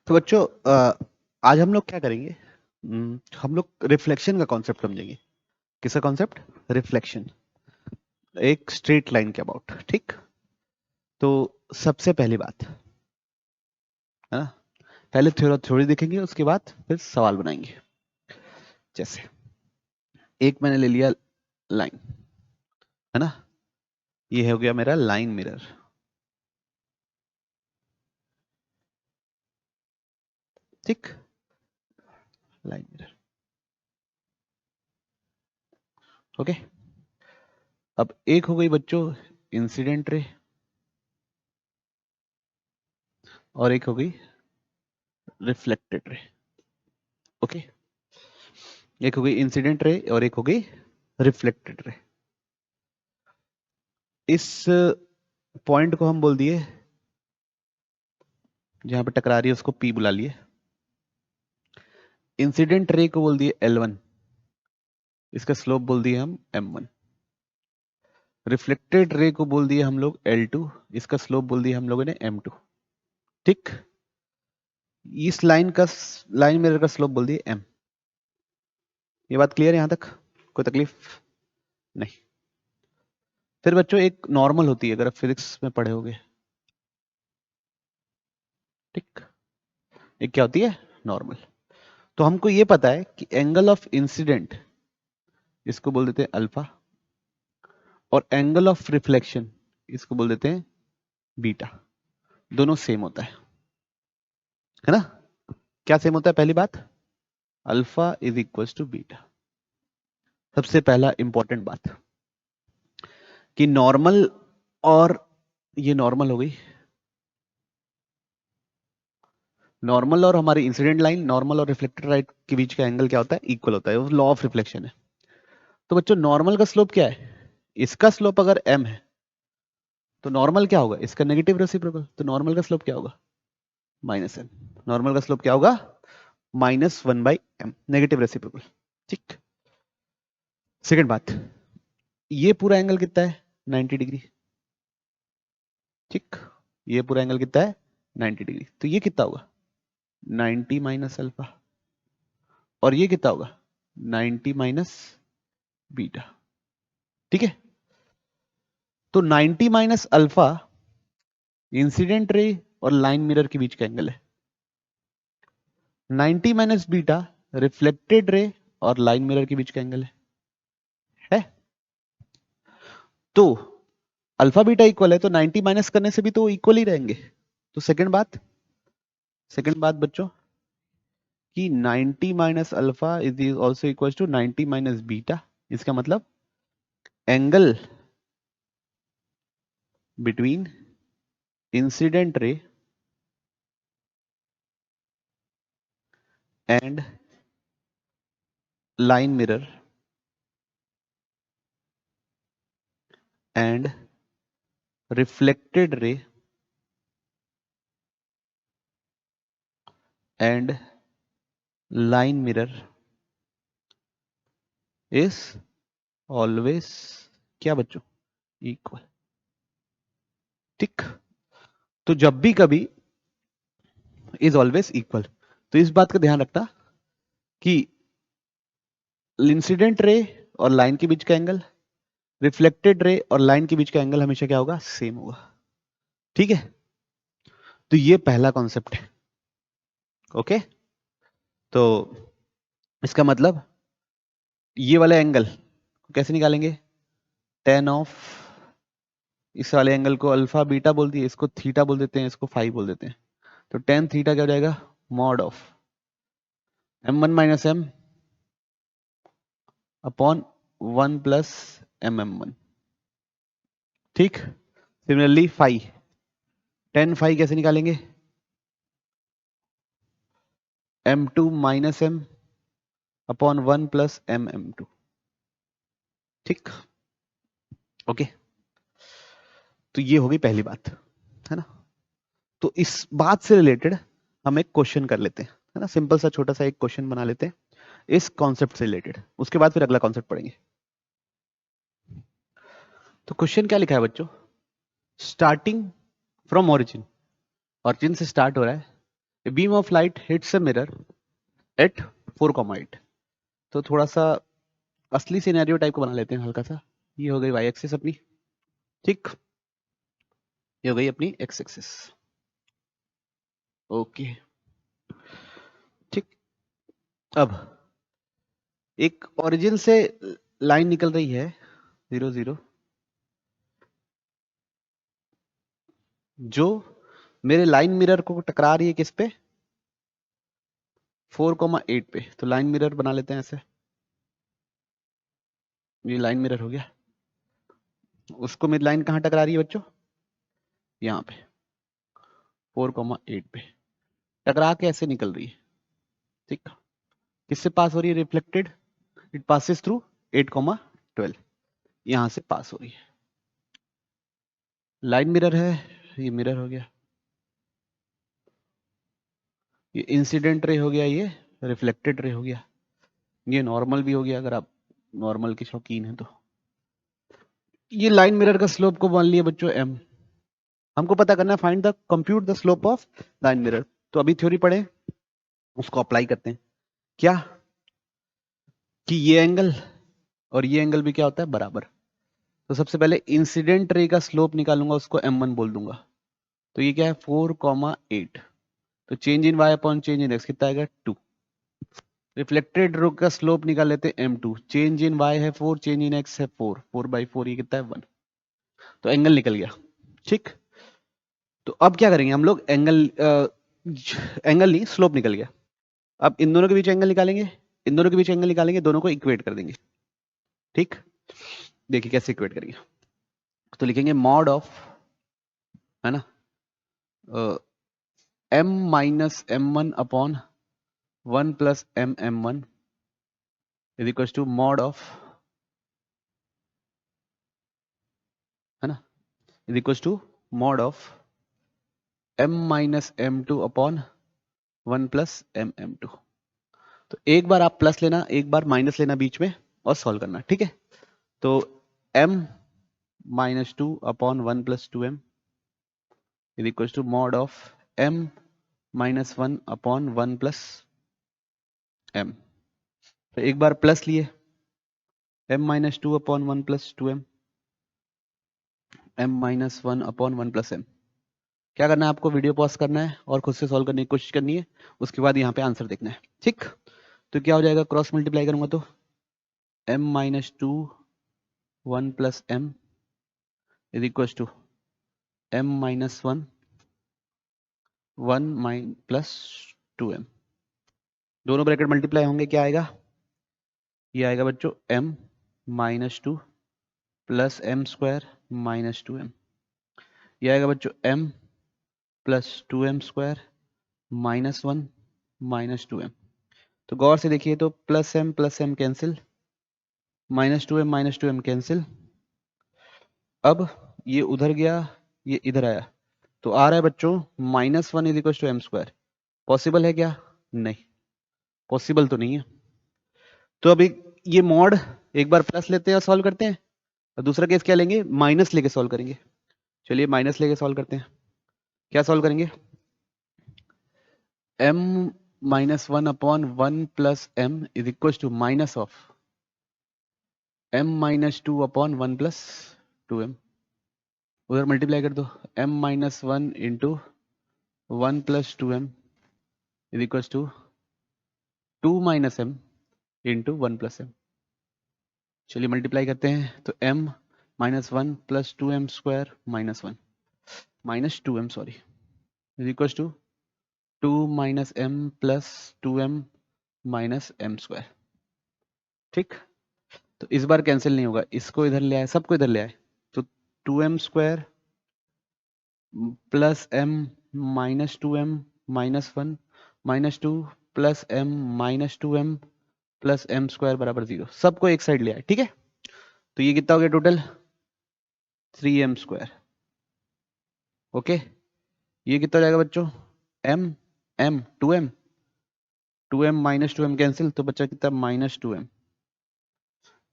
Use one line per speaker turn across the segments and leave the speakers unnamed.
तो बच्चों आज हम लोग क्या करेंगे? हम लोग रिफ्लेक्शन का कॉन्सेप्ट समझेंगे। किसका कॉन्सेप्ट? रिफ्लेक्शन, एक स्ट्रेट लाइन के अबाउट। ठीक, तो सबसे पहली बात है ना, पहले थोड़ा थ्योरी देखेंगे, उसके बाद फिर सवाल बनाएंगे। जैसे एक मैंने ले लिया लाइन, है ना, ये हो गया मेरा लाइन मिरर। ठीक, लाइन मिरर। ओके, अब एक हो गई बच्चों इंसिडेंट रे, और एक हो गई रिफ्लेक्टेड रे। ओके, एक हो गई इंसिडेंट रे और एक हो गई रिफ्लेक्टेड रे। इस पॉइंट को हम बोल दिए, जहां पे टकरा रही है उसको P बुला लिए। इंसिडेंट रे को बोल दिए L1, इसका स्लोप बोल दिए हम M1। रिफ्लेक्टेड रे को बोल दिए हम लोग L2, इसका स्लोप बोल दिया हम लोगों ने M2। ठीक, इस लाइन मिरर का स्लोप बोल दिए M। ये बात क्लियर है यहां तक? कोई तकलीफ नहीं? फिर बच्चों एक नॉर्मल होती है, अगर आप फिजिक्स में पढ़े होगे। ठीक, एक क्या होती है? नॉर्मल। तो हमको ये पता है कि एंगल ऑफ इंसिडेंट इसको बोल देते हैं अल्फा, और एंगल ऑफ रिफ्लेक्शन इसको बोल देते हैं बीटा। दोनों सेम होता है ना? क्या सेम होता है? पहली बात, alpha is equal to beta. सबसे पहला इंपॉर्टेंट बात कि नॉर्मल, और ये नॉर्मल हो गई, नॉर्मल और हमारी इंसिडेंट लाइन, नॉर्मल और रिफ्लेक्टेड लाइट के बीच का एंगल क्या होता है? इक्वल होता है, वो लॉ ऑफ रिफ्लेक्शन है। तो बच्चों नॉर्मल का स्लोप क्या है? इसका स्लोप अगर m है तो नॉर्मल क्या होगा? इसका नेगेटिव रेसिप्रोकल। तो नॉर्मल का स्लोप क्या होगा? Minus m। नॉर्मल का स्लोप क्या होगा? -1/m, negative reciprocal. ठीक, सेकंड बात, ये पूरा एंगल कितना है? 90 डिग्री। ठीक, ये पूरा एंगल कितना है? 90 डिग्री। तो ये कितना होगा? 90 माइनस अल्फा। और ये कितना होगा? 90 माइनस बीटा। ठीक है, तो 90 माइनस अल्फा इंसिडेंट रे और लाइन मिरर के बीच का एंगल है। 90 माइनस बीटा रिफ्लेक्टेड रे और लाइन मिरर के बीच का एंगल है? तो अल्फा बीटा इक्वल है, तो 90 माइनस करने से भी तो इक्वल ही रहेंगे। तो सेकंड बात बच्चों कि 90 minus alpha is also equal to 90 minus beta. इसका मतलब angle between incident ray and line mirror and reflected ray and line mirror is always क्या बच्चों? इक्वल। ठीक, तो जब भी कभी इज ऑलवेज इक्वल, तो इस बात का ध्यान रखना कि इंसिडेंट रे और लाइन के बीच का एंगल, रिफ्लेक्टेड रे और लाइन के बीच का एंगल हमेशा क्या होगा? सेम होगा। ठीक है, तो ये पहला कॉन्सेप्ट है। ओके, तो इसका मतलब ये वाला एंगल कैसे निकालेंगे? टेन ऑफ, इस वाले एंगल को अल्फा बीटा बोल दिए, इसको थीटा बोल देते हैं, इसको फाई बोल देते हैं। तो टेन थीटा क्या हो जाएगा? Mod of m1 minus m upon 1 plus mm1। ठीक, सिमिलरली फाई, टेन फाई कैसे निकालेंगे? m2 minus m upon 1 plus mm2। ठीक, ओके, तो ये होगी पहली बात, है ना? तो इस बात से रिलेटेड हम एक क्वेश्चन कर लेते हैं, है ना? सिंपल सा छोटा सा एक क्वेश्चन बना लेते हैं इस कॉन्सेप्ट से रिलेटेड, उसके बाद फिर अगला कॉन्सेप्ट पढ़ेंगे। तो क्वेश्चन क्या लिखा है बच्चों? स्टार्टिंग फ्रॉम ओरिजिन, ओरिजिन से स्टार्ट हो रहा है, A beam of light hits a mirror at 4,8. तो थोड़ा सा असली सिनेरियो टाइप को बना लेते हैं हल्का सा। ये हो गई वाई एक्सिस अपनी, ठीक, ये हो गई अपनी एक्स एक्सिस। ओके, ठीक। अब एक ओरिजिन से लाइन निकल रही है 0 0, जो मेरे लाइन मिरर को टकरा रही है किस पे, 4,8 पे। तो लाइन मिरर बना लेते हैं ऐसे, ये लाइन मिरर हो गया। उसको मेरी लाइन कहाँ टकरा रही है बच्चों, यहाँ पे 4,8 पे टकरा के ऐसे निकल रही है, ठीक। किससे पास हो रही है, रिफ्लेक्टेड, इट पासेस थ्रू 8,12, यहां से पास हो रही है। लाइन मिरर है, ये मिरर हो गया, ये इंसिडेंट रे हो गया, ये रिफ्लेक्टेड रे हो गया, ये नॉर्मल भी हो गया अगर आप नॉर्मल के शौकीन हैं तो। ये लाइन मिरर का स्लोप को मान लिया बच्चों m। हमको पता करना है find the compute the slope of line mirror. तो अभी थ्योरी पढ़े, उसको अप्लाई करते हैं। क्या कि ये एंगल और ये एंगल भी क्या होता है, बराबर। तो सबसे पहले इंसिडेंट रे का स्लोप निकालूंगा, उसको m1 बोल दूंगा। तो ये क्या है 4,8। तो change in y upon change in x कितना आएगा 2। रिफ्लेक्टेड रो का स्लोप निकाल लेते हैं m2। चेंज इन y है 4, चेंज इन x है 4, 4/4 ये कितना है 1। तो एंगल निकल गया, ठीक। तो अब क्या करेंगे हम लोग, एंगल एंगल नहीं, स्लोप निकल गया। अब इन दोनों के बीच एंगल निकालेंगे, इन दोनों के बीच एंगल निकालेंगे, दोनों को इक्वेट कर देंगे, ठीक। देखिए कैसे इक्वेट करेंगे। तो लिखेंगे मॉड ऑफ, है ना, m minus m1 upon 1 plus m1 is equal to mod of, है ना, is equal to mod of m minus m2 upon 1 plus m2। तो एक बार आप प्लस लेना, एक बार माइनस लेना बीच में और सॉल्व करना, ठीक है। तो m minus 2 upon 1 plus 2m is equal to mod of m minus 1 upon 1 plus m। तो एक बार प्लस लिए, m minus 2 upon 1 plus 2m, m minus 1 upon 1 plus m। क्या करना है आपको, वीडियो पॉज करना है और खुद से सॉल्व करने की कोशिश करनी है, उसके बाद यहाँ पे आंसर देखना है, ठीक। तो क्या हो जाएगा, क्रॉस मल्टीप्लाई करूंगा तो m minus 2 1 plus m is equal to m minus 1 1 plus 2m। दोनों ब्रैकेट मल्टीप्लाई होंगे, क्या आएगा, ये आएगा बच्चों m minus 2 plus m square minus 2m। ये आएगा बच्चों m plus 2m square minus 1 minus 2m। तो गौर से देखिए, तो plus m cancel, minus 2m cancel. अब ये उधर गया, ये इधर आया, तो आ रहा है बच्चों -1 is equal to m square. Possible है क्या, नहीं, पॉसिबल तो नहीं है। तो अभी ये मॉड एक बार प्लस लेते हैं और सॉल्व करते हैं, और दूसरा केस क्या लेंगे, माइनस लेके सॉल्व करेंगे। चलिए माइनस लेके सॉल्व करते हैं। क्या सॉल्व करेंगे, m minus 1 upon 1 plus m is equal to minus of m minus 2 upon 1 plus 2m। उधर मल्टीप्लाई कर दो, m minus 1 into 1 plus 2m is equal to 2 minus m into 1 plus m। चलिए multiply करते हैं, तो m minus 1 plus 2m square minus 1 minus 2m sorry is equal to 2 minus m plus 2m minus m square, ठीक। तो इस बार cancel नहीं होगा, इसको इधर ले आए, सबको इधर ले आए, तो 2m square plus m minus 2m minus 1 minus 2 plus m minus 2m plus m square बराबर 0। सबको एक साइड ले आए, ठीक है। तो ये कितना हो गया टोटल, 3m स्क्वायर। ओके, ये कितना हो जाएगा बच्चों, m m 2m minus 2m cancel, तो बच्चा कितना माइनस 2m,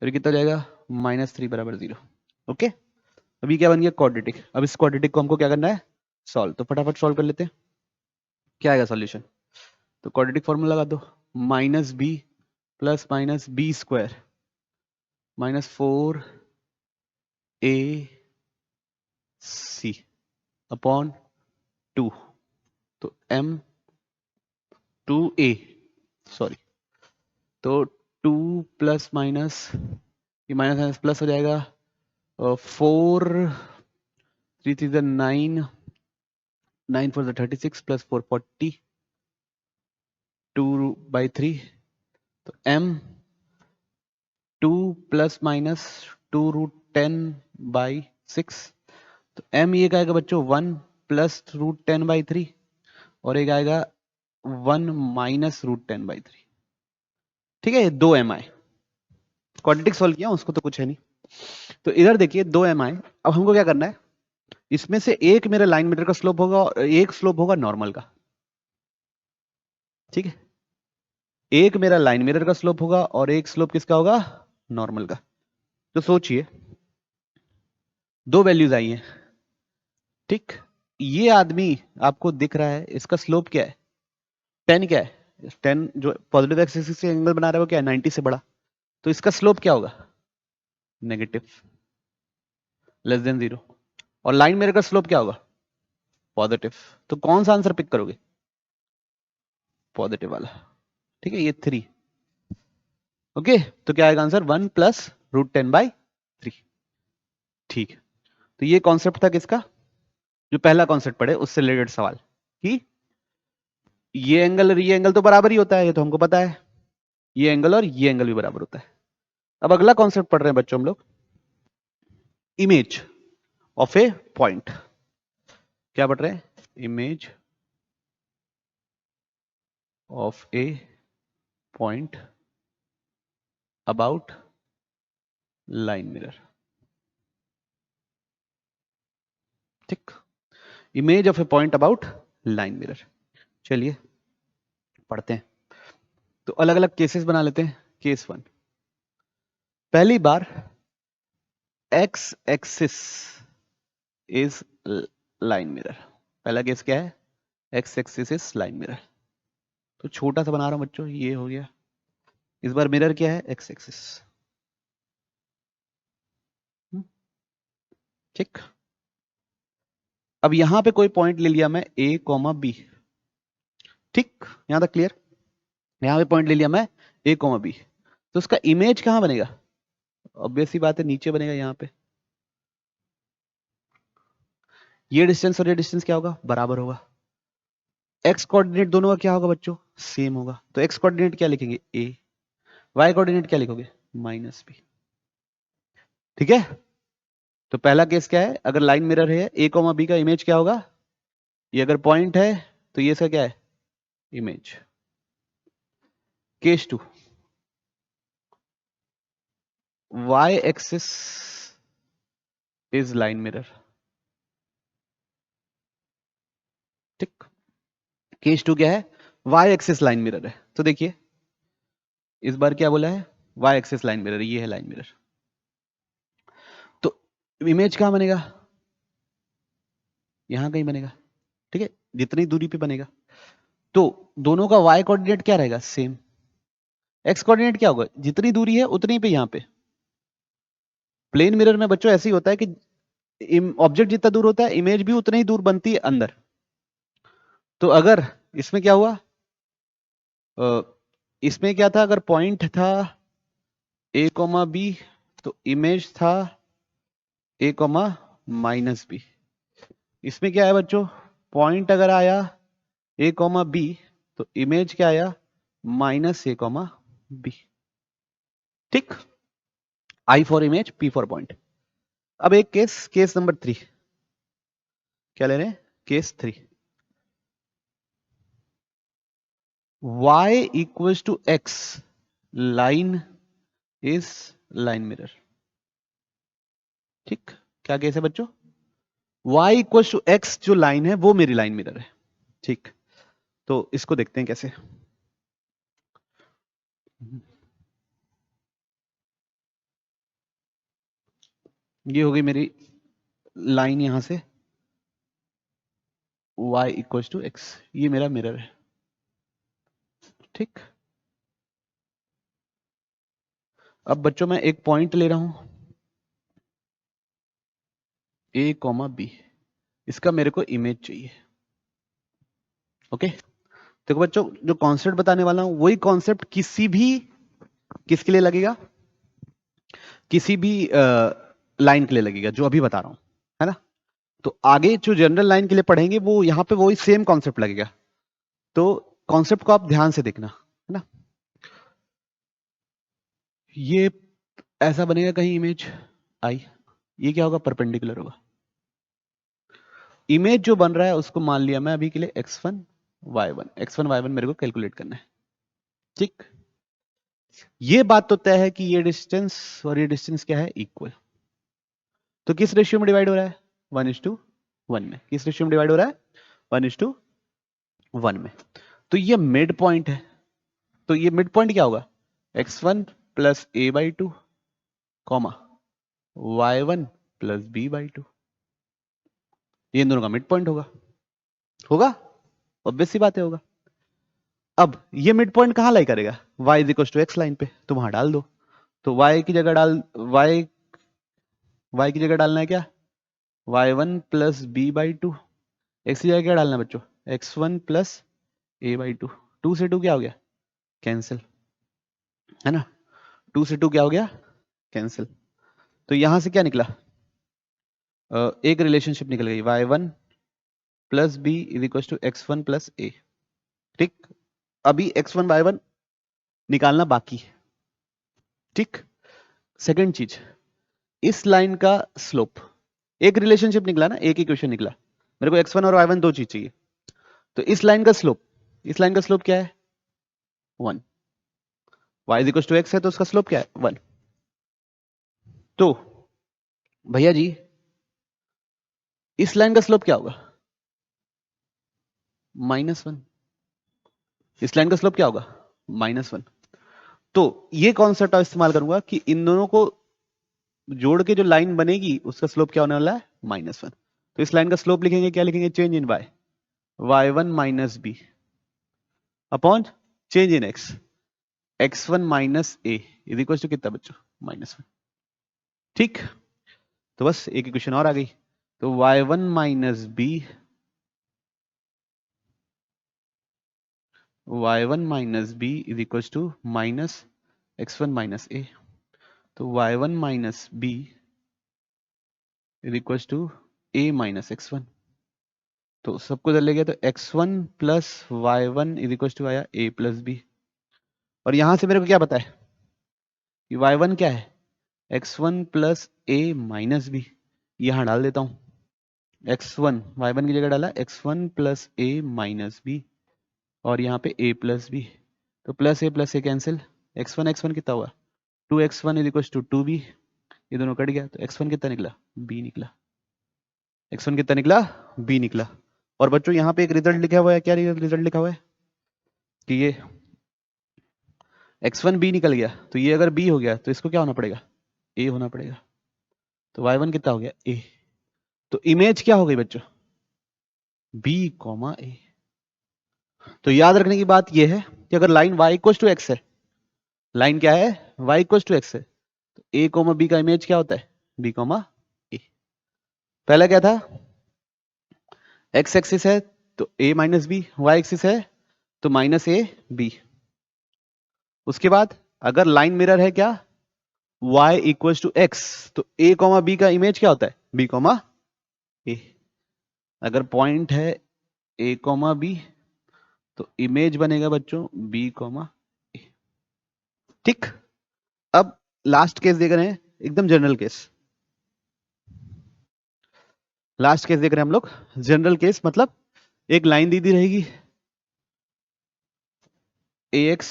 फिर कितना हो जाएगा -3 बराबर 0। ओके, अभी क्या बन गया क्वाड्रेटिक। अब इस क्वाड्रेटिक को हमको क्या करना है, सॉल्व। तो फटाफट सॉल्व कर लेते हैं। क्या आएगा सॉल्यूशन? तो क्वाड्रेटिक फॉर्मूला लगा दो, minus b plus minus b square minus 4ac upon 2, तो m 2a, सॉरी, तो 2 प्लस माइनस, ये माइनस माइनस प्लस हो जाएगा, 4 3 3 9 9 4 36 प्लस 4 40 2/3, तो m 2 प्लस माइनस 2√10/6, तो m ये आएगा बच्चों 1 प्लस √10/3 और एक आएगा 1 माइनस √10/3। ठीक है, ये 2 mi क्वाड्रेटिक सॉल्व किया उसको तो कुछ है नहीं। तो इधर देखिए 2 mi। अब हमको क्या करना है, इसमें से एक मेरा लाइन मीटर का स्लोप होगा और एक स्लोप होगा नॉर्मल का। ठीक है, एक मेरा लाइन मिरर का स्लोप होगा और एक स्लोप किसका होगा? नॉर्मल का। तो सोचिए दो वैल्यूज आई हैं, ठीक, ये आदमी आपको दिख रहा है, इसका स्लोप क्या है? 10 क्या है? 10 जो पॉजिटिव एक्सिस से एंगल बना रहा है वो क्या है? 90 से बड़ा। तो इसका स्लोप क्या होगा? Negative, less than 0। और लाइन मिरर का स्लोप क्या होगा? पॉजिटिव। तो कौन सा आंसर पिक करोगे? पॉजिटिव वाला। ठीक है, ये 3। ओके, तो क्या आएगा आंसर? 1 प्लस √10/3। ठीक है, तो ये कॉन्सेप्ट था किसका? जो पहला कॉन्सेप्ट पढ़े उससे रिलेटेड सवाल, कि ये एंगल और ये एंगल तो बराबर ही होता है, ये तो हमको पता है, ये एंगल और ये एंगल भी बराबर होता है। अब अगला कॉन्सेप्ट पढ़ रहे हैं बच्चों हम लोग, इमेज ऑफ ए पॉइंट। क्या पढ़ रहे हैं? Image of a point about line mirror. ठीक, image of a point about line mirror. चलिए पढ़ते हैं। तो अलग अलग केसेस बना लेते हैं। केस 1, पहली बार x axis is line mirror. पहला केस क्या है? X axis is line mirror. तो छोटा सा बना रहा हूं बच्चों, ये हो गया। इस बार मिरर क्या है? X axis. ठीक, अब यहां पे कोई पॉइंट ले लिया मैं ए कॉमा बी। ठीक, यहां तक क्लियर? यहां पे पॉइंट ले लिया मैं ए कॉमा बी, तो उसका इमेज कहां बनेगा? ऑब्वियस सी बात है, नीचे बनेगा यहां पे। ये डिस्टेंस और ये डिस्टेंस क्या होगा? बराबर होगा। एक्स कोऑर्डिनेट दोनों का क्या होगा बच्चों? सेम होगा। तो एक्स कोऑर्डिनेट क्या लिखेंगे? ए। वाई कोऑर्डिनेट क्या लिखोगे? -b। ठीक है, तो पहला केस क्या है? अगर लाइन मिरर है, ए कॉमा बी का इमेज क्या होगा? ये अगर पॉइंट है तो ये इसका क्या है? Image. Case 2, y axis is line mirror. ठीक, केस 2 क्या है? y एक्सिस लाइन मिरर है। तो देखिए इस बार क्या बोला है? y एक्सिस लाइन मिरर, ये है लाइन मिरर। तो इमेज कहां बनेगा? यहां कहीं बनेगा। ठीक है, जितनी दूरी पे बनेगा। तो दोनों का y कोऑर्डिनेट क्या रहेगा? सेम। x कोऑर्डिनेट क्या होगा? जितनी दूरी है उतनी पे यहां पे। प्लेन मिरर में बच्चों ऐसे ही होता है कि ऑब्जेक्ट जितना दूर होता है इमेज भी उतनी ही दूर बनती है अंदर। तो अगर इसमें क्या हुआ, इसमें क्या था? अगर पॉइंट था ए कॉमा बी तो इमेज था ए कॉमा -b। इसमें क्या है बच्चों? पॉइंट अगर आया ए कॉमा बी तो इमेज क्या आया? -a comma b। ठीक, I for image, P for point. अब एक केस नंबर 3, क्या ले रहे हैं? Case 3, y equals to x line is line mirror. ठीक, क्या केस है बच्चों? y इक्वल्स टू x जो लाइन है वो मेरी लाइन मिरर है। ठीक, तो इसको देखते हैं कैसे। ये हो गई मेरी लाइन यहां से, y इक्वल टू x, ये मेरा मिरर है, ठीक। अब बच्चों मैं एक पॉइंट ले रहा हूं a कॉमा बी, इसका मेरे को इमेज चाहिए, ओके। देखो बच्चों, जो कॉन्सेप्ट बताने वाला हूं वही कॉन्सेप्ट किसके लिए लगेगा, किसी भी लाइन के लिए लगेगा जो अभी बता रहा हूं, है ना। तो आगे जो जनरल लाइन के लिए पढ़ेंगे वो यहां पे वही सेम कॉन्सेप्ट लगेगा, तो कॉन्सेप्ट को आप ध्यान से देखना, है ना। ये ऐसा बनेगा कहीं इमेज आई, ये क्या होगा, परपेंडिकुलर होगा। इमेज जो बन रहा है उसको मान लिया मैं अभी के लिए x1 y1 मेरे को कैलकुलेट करना है, ठीक। ये बात तो तय है कि ये डिस्टेंस और ये डिस्टेंस क्या है, इक्वल। तो किस रेशियो में डिवाइड हो रहा है, 1:1 में। किस रेशियो में डिवाइड हो रहा है, 1:1 में। तो ये मिड पॉइंट है, तो ये मिड पॉइंट क्या होगा, x1 plus a/2 comma y1 plus b/2, ये इन दोनों का मिड पॉइंट होगा, होगा, ऑब्वियस सी बात है, होगा। अब ये मिड पॉइंट कहां लाई करेगा, y is equal to x line पे, तो वहां डाल दो। तो y की जगह y की जगह डालना है क्या, y1 प्लस b/2, x की जगह क्या डालना है बच्चों, x1 प्लस a/2, 2 से 2 क्या हो गया, कैंसिल, है ना। 2 से 2 क्या हो गया, कैंसिल। तो यहां से क्या निकला, एक रिलेशनशिप निकल गई, y1 plus b is equal to x1 plus a, ठीक। अभी x1 y1 निकालना बाकी है, ठीक। सेकंड चीज, इस लाइन का स्लोप, एक रिलेशनशिप निकला ना, एक इक्वेशन निकला, मेरे को x1 और y1 दो चीज चाहिए। तो इस लाइन का स्लोप, इस लाइन का स्लोप क्या है, 1, y is equal to x है तो उसका स्लोप क्या है, 1। तो भैया जी इस लाइन का स्लोप क्या होगा, -1। इस लाइन का स्लोप क्या होगा, -1। तो ये कॉन्सेप्ट इस्तेमाल करूंगा कि इन दोनों को जोड़ के जो लाइन बनेगी उसका स्लोप क्या होने वाला है, -1। तो इस लाइन का स्लोप लिखेंगे, क्या लिखेंगे, change in y1 minus b upon change in x1 minus a is equal to कितना बच्चों, -1, ठीक। तो बस एक इक्वेशन और आ गई, तो y1 minus b, y1 minus b is equal to minus x1 minus a. तो y1 minus b is equal to a minus x1। तो सबको इधर ले गया, तो x1 plus y1 is equal to आया a प्लस बी। और यहां से मेरे को क्या पता है कि y1 क्या है, x1 plus a minus B, यहां डाल देता हूं x1, y1 की जगह डाला x1 plus a minus B, और यहाँ पे a प्लस बी। तो प्लस ए कैंसिल, x1 कितना हुआ, 2x1 is equal to 2b, ये दोनों कट गया, तो x1 कितना निकला, b निकला। x1 कितना निकला, b निकला। और बच्चों यहाँ पे एक रिजल्ट लिखा हुआ है, क्या रिजल्ट लिखा हुआ है कि ये x1 b निकल गया, तो ये अगर b हो गया तो इसको क्या होना पड़ेगा, a होना पड़ेगा। तो y1 कितना हो गया, a। तो इमेज क्या हो गई बच्चों, b कॉमा a। तो याद रखने की बात यह है कि अगर line y equal to x है, लाइन क्या है, y इक्वल टू x है, तो a कॉमा b का इमेज क्या होता है, b कॉमा a। पहला क्या था, x एक्सिस है तो a minus b, y axis है तो माइनस ए बी। उसके बाद अगर लाइन मिरर है क्या, y इक्वल टू x, तो a कॉमा बी का इमेज क्या होता है, b कॉमा a। अगर पॉइंट है a कॉमा बी तो इमेज बनेगा बच्चों b कॉमा a, ठीक। अब लास्ट केस देख रहे हैं, एकदम जनरल केस, लास्ट केस देख रहे हैं हम लोग, जनरल केस मतलब एक लाइन दी रहेगी ax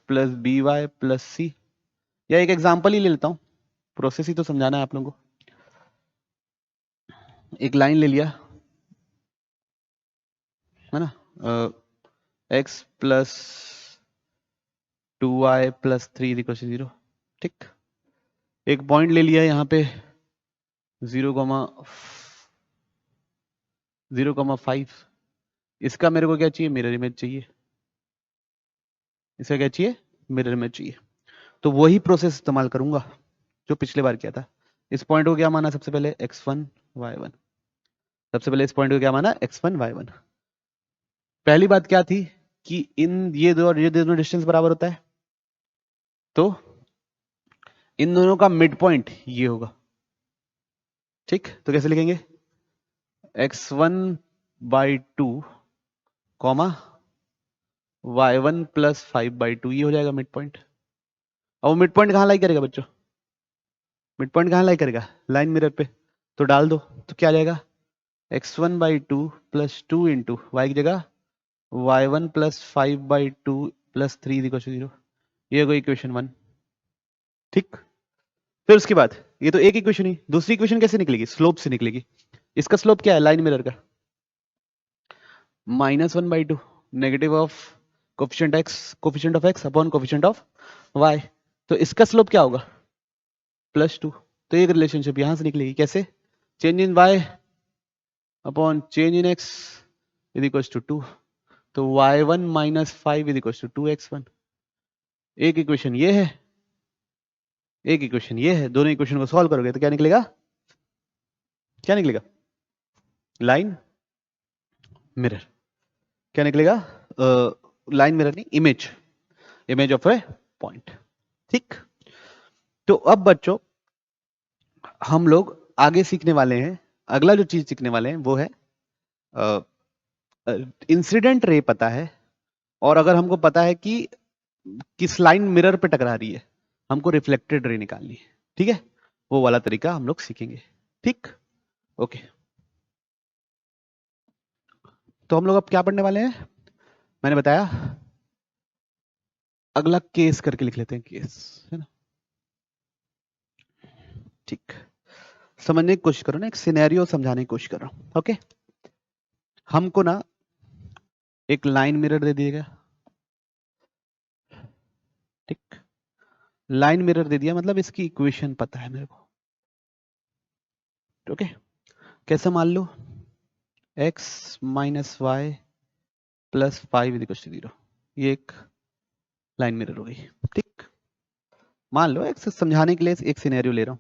plus b y plus c, या एक एग्जांपल ही ले लेता हूं, प्रोसेस ही तो समझाना है आप लोगों को। एक लाइन ले लिया, है ना, x plus 2y plus 3 equal to 0, ठीक। एक पॉइंट ले लिया यहाँ पे 0,5, इसका मेरे को क्या चाहिए, मिरर इमेज चाहिए, इसका क्या चाहिए, मिरर इमेज चाहिए। तो वही प्रोसेस इस्तेमाल करूंगा जो पिछले बार किया था। इस पॉइंट को क्या माना सबसे पहले, x1 y1। सबसे पहले इस पॉइंट को क्या माना, x1 y1। पहली बात क्या थी कि इन ये दोनों डिस्टेंस बराबर होता है, तो इन दोनों का मिड पॉइंट ये होगा। ठीक, तो कैसे लिखेंगे, x1/2 कॉमा y1 + 5/2, ये हो जाएगा मिड पॉइंट। अब वो मिड पॉइंट कहाँ लाई करेगा बच्चों, मिड पॉइंट कहाँ लाई करेगा, लाइन मिरर पे। तो डाल दो, तो क्या आ जाएगा, x1/2 + 2 इंटू वाई की जगह y1 + 5/2 + 3 = 0। ये हो गई इक्वेशन 1। ठीक, फिर उसके बाद ये तो एक इक्वेशन ही, दूसरी इक्वेशन कैसे निकलेगी, स्लोप से निकलेगी। इसका स्लोप क्या है लाइन मिरर का, -1/2 negative of coefficient of x upon coefficient of y। तो इसका स्लोप क्या होगा, +2। तो ये रिलेशनशिप यहां से निकलेगी, कैसे, change in y upon change in x = 2। तो y1 - 5 = 2x1। एक इक्वेशन ये है, एक इक्वेशन ये है, दोनों इक्वेशन को सॉल्व करोगे तो क्या निकलेगा, क्या निकलेगा, लाइन मिरर। क्या निकलेगा, लाइन मिरर नहीं, image, image of a point. ठीक, तो अब बच्चों हम लोग आगे सीखने वाले हैं, अगला जो चीज सीखने वाले हैं वो है इंसिडेंट रे पता है, और अगर हमको पता है कि किस लाइन मिरर पे टकरा रही है, हमको रिफ्लेक्टेड रे निकालनी है। ठीक है, वो वाला तरीका हम लोग सीखेंगे। ठीक, ओके। तो हम लोग अब क्या पढ़ने वाले हैं, मैंने बताया अगला केस करके लिख लेते हैं, केस है ना। ठीक, समझने की कोशिश करो ना, एक सिनेरियो समझाने की कोशिश कर रहा हूं। ओके, हमको ना एक लाइन मिरर दे दिएगा, ठीक, लाइन मिरर दे दिया, मतलब इसकी इक्वेशन पता है मेरे को। ओके, कैसे मान लो, x - y + 5 = 0। ये एक लाइन मिरर हो गई। ठीक, मान लो एक समझाने के लिए एक सिनेरियो ले रहा हूं,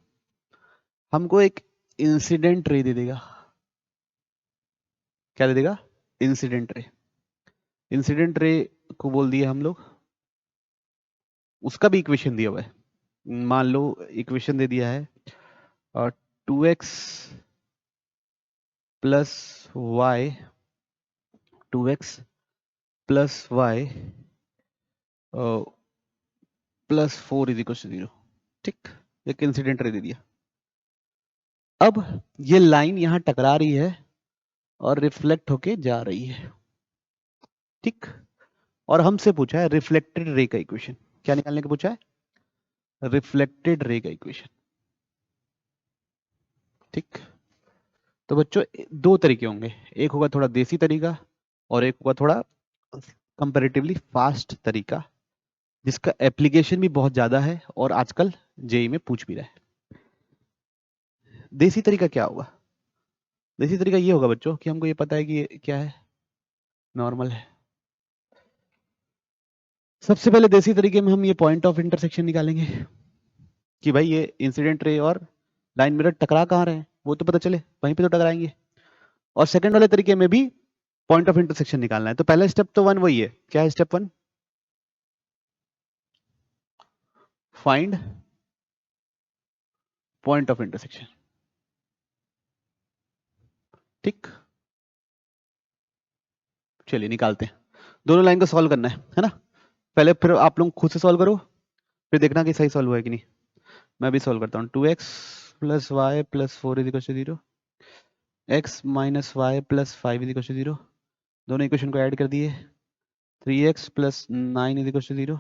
हमको एक इंसिडेंट रे दे देगा। क्या दे देगा, इंसिडेंट रे। इंसिडेंट रे को बोल दिए हम लोग, उसका भी इक्वेशन दिया हुआ है। मान लो इक्वेशन दे दिया है, और 2x + y 2x + y + 4 = 0। ठीक, एक इंसिडेंट रे दे दिया। अब ये लाइन यहां टकरा रही है और रिफ्लेक्ट होके जा रही है। ठीक, और हमसे पूछा है रिफ्लेक्टेड रे का इक्वेशन, क्या निकालने को पूछा है, रिफ्लेक्टेड रे का इक्वेशन। ठीक, तो बच्चों दो तरीके होंगे, एक होगा थोड़ा देसी तरीका और एक होगा थोड़ा कंपैरेटिवली फास्ट तरीका, जिसका एप्लीकेशन भी बहुत ज्यादा है और आजकल जेई में पूछ भी रहा है। देसी तरीका क्या होगा, देसी तरीका ये होगा बच्चों कि हमको ये पता है कि ये क्या है, नॉर्मल है। सबसे पहले देसी तरीके में हम ये पॉइंट ऑफ इंटरसेक्शन निकालेंगे कि भाई ये इंसिडेंट रे और लाइन मिरर टकरा कहाँ रहे हैं, वो तो पता चले, वहीं पे तो टकराएंगे। और सेकंड वाले तरीके में भी पॉइंट ऑफ इंटरसेक्शन निकालना है। तो पहला स्टेप तो 1 वही है, क्या है step 1, find point of intersection. ठीक, चलिए निकालते हैं, दोनों लाइन को सॉल्व करना है ना। पहले फिर आप लोग खुद से सॉल्व करो, फिर देखना कि सही सॉल्व हुआ है कि नहीं। मैं भी सॉल्व करता हूँ, 2x + y + 4 = 0, x - y + 5 = 0, दोनों इक्वेशन को ऐड कर दिए, 3x + 9 = 0,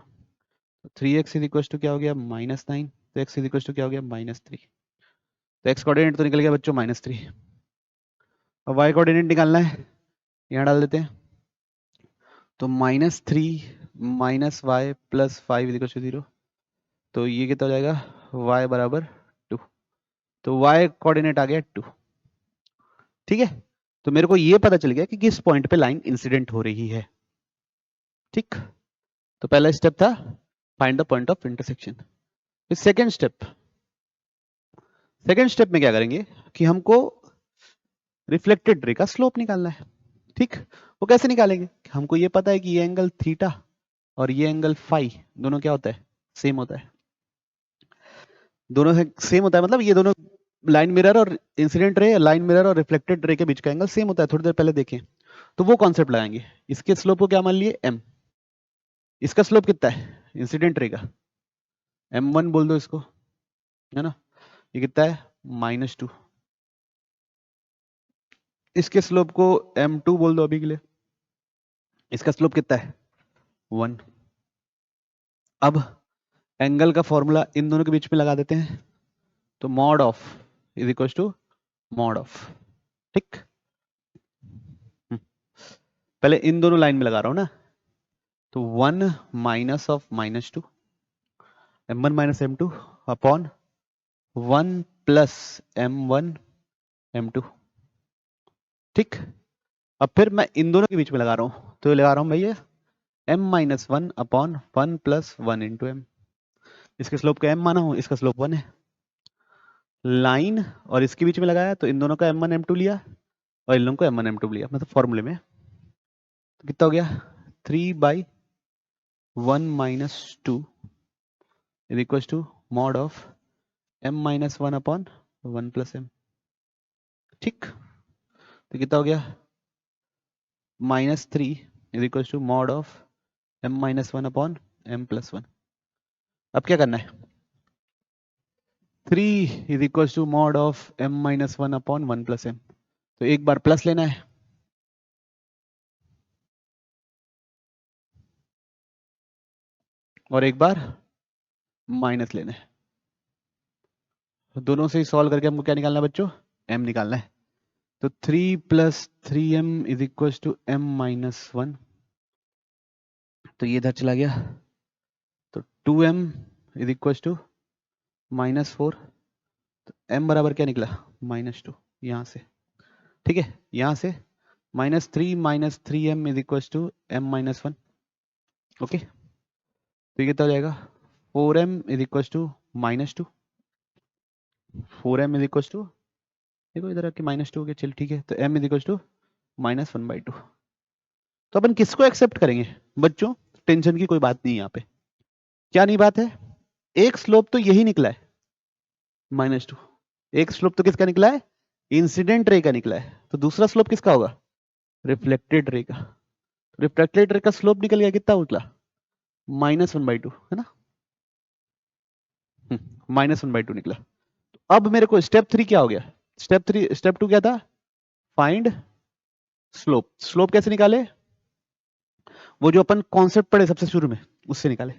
3x क्या हो गया, -9, तो x क्या हो गया, -3। तो x कोऑर्डिनेट तो निकल गया बच्चों -3। अब y कोऑर्डिनेट निकालना है, यहाँ डाल देते हैं, तो -3 - y + 5 = 0, तो ये कितना हो जाएगा, y = 2। तो y कोऑर्डिनेट आ गया 2। ठीक है, तो मेरे को ये पता चल गया कि किस पॉइंट पे लाइन इंसिडेंट हो रही है। ठीक, तो पहला स्टेप था find the point of intersection. फिर सेकेंड स्टेप में क्या करेंगे कि हमको रिफ्लेक्टेड रे का स्लोप निकालना है। ठीक, वो कैसे निकालेंगे? हमको ये पता है कि ये एंगल थीटा और ये एंगल फाई दोनों क्या होता है? सेम होता है। दोनों सेम होता है मतलब ये दोनों लाइन मिरर और इंसिडेंट रे, लाइन मिरर और रिफ्लेक्टेड रे के बीच का एंगल सेम होता है। थोड़ी देर पहले देखें, तो वो कॉन्सेप्ट लगाएंगे। इसके स्लोप को क्या मान लिए? m। इसका स्लोप कितना है इंसिडेंट रे का? m1 बोल दो इसको, है ना। ये कितना है? -2। इसके स्लोप को m2 बोल दो अभी के लिए। इसका स्लोप कितना है? 1। अब एंगल का फॉर्मूला इन दोनों के बीच में लगा देते हैं, तो mod of is equal to mod of. ठीक, पहले इन दोनों लाइन में लगा रहा हूं ना, तो 1 minus of -2 m1 minus m2 upon 1 plus m1 m2। ठीक, अब फिर मैं इन दोनों के बीच में लगा रहा हूं, तो लगा रहा हूं भैया m-1 upon 1 plus 1 into m. इसके स्लोप का m माना हूं, इसका स्लोप 1 है। लाइन और इसके बीच में लगाया तो इन दोनों का m1 m2 लिया और इन दोनों को m1 m2 लिया, मतलब फॉर्मूले में। तो कितना हो गया? 3/1 minus 2 is equal to mod of m-1 upon 1 plus m। ठीक, तो कितना हो गया? -3 is equal to mod of m-1 upon m plus 1। अब क्या करना है? 3 is equal to mod of m-1 upon 1 plus m। तो एक बार प्लस लेना है और एक बार माइनस लेना है। तो दोनों से ही सॉल्व करके हमको क्या निकालना है बच्चों? m निकालना है। तो 3 plus 3m is equal to m-1। तो ये इधर चला गया, तो 2m इज इक्वल टू -4। तो m बराबर क्या निकला? -2 यहाँ से। ठीक है, यहाँ से -3 minus 3m is equal to m-1। Okay, तो ये कितना हो जाएगा? 4m is equal to -2। 4m is equal to, देखो इधर आके -2 हो गया, चल ठीक है। तो m इज इक्वल टू -1/2। तो अपन किसको एक्सेप्ट करेंगे बच्चों? टेंशन की कोई बात नहीं है यहाँ पे। क्या नहीं बात है? एक स्लोप तो यही निकला है -2। एक स्लोप तो किसका निकला है? इंसिडेंट रे का निकला है। तो दूसरा स्लोप किसका होगा? रिफ्लेक्टेड रे का। रिफ्लेक्टेड रे का स्लोप निकल गया कितना? उतला -1/2, है ना। -1/2 निकला। अब मेरे को स्टेप 3 क्या हो गया? स्टेप 2 क्या था? Find slope. स्लोप कैसे निकाले? वो जो अपन कॉन्सेप्ट पढ़े सबसे शुरू में, उससे निकाले।